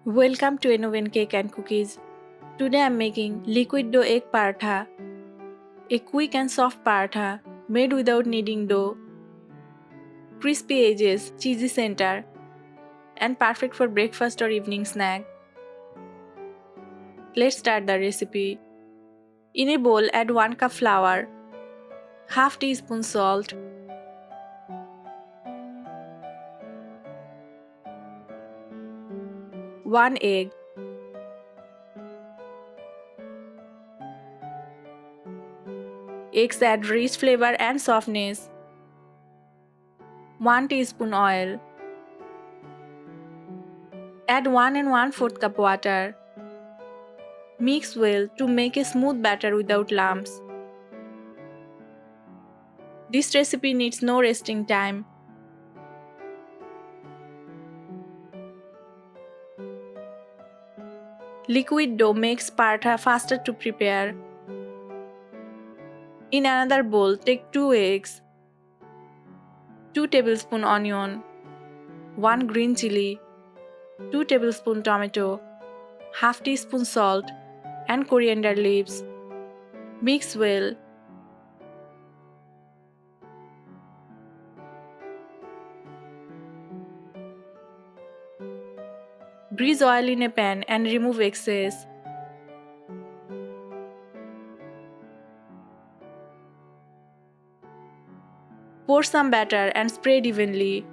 Welcome to Oven Cake and Cookies. Today I am making liquid dough egg paratha, a quick and soft paratha made without kneading dough, crispy edges, cheesy center, and perfect for breakfast or evening snack. Let's start the recipe. In a bowl, add 1 cup flour, half teaspoon salt, 1 egg, eggs add rich flavor and softness, 1 teaspoon oil, add 1 and 1/4 cup water. Mix well to make a smooth batter without lumps. This recipe needs no resting time. Liquid dough makes paratha faster to prepare. In another bowl, take 2 eggs, 2 tablespoon onion, 1 green chili, 2 tablespoon tomato, half teaspoon salt, and coriander leaves. Mix well. Grease oil in a pan and remove excess. Pour some batter and spread evenly.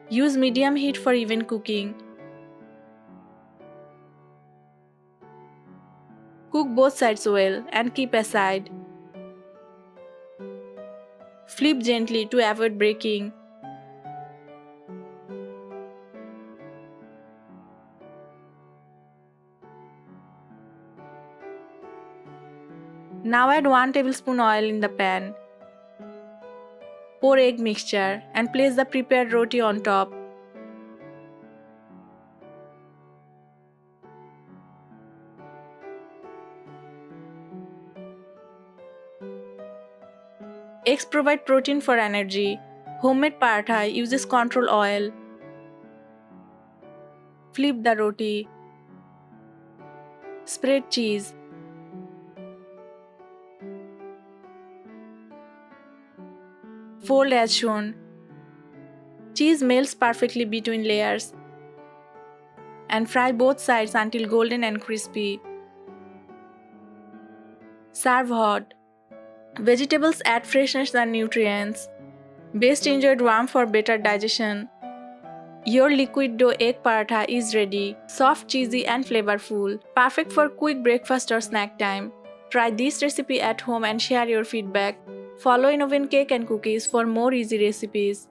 Use medium heat for even cooking. Cook both sides well and keep aside. Flip gently to avoid breaking. Now add 1 tablespoon oil in the pan. Pour egg mixture and place the prepared roti on top. Eggs provide protein for energy. Homemade paratha uses control oil. Flip the roti. Spread cheese. Fold as shown. Cheese melts perfectly between layers. And fry both sides until golden and crispy. Serve hot. Vegetables add freshness and nutrients. Best enjoyed warm for better digestion. Your liquid dough egg paratha is ready. Soft, cheesy, and flavorful. Perfect for quick breakfast or snack time. Try this recipe at home and share your feedback. Follow Oven Cake and Cookies for more easy recipes.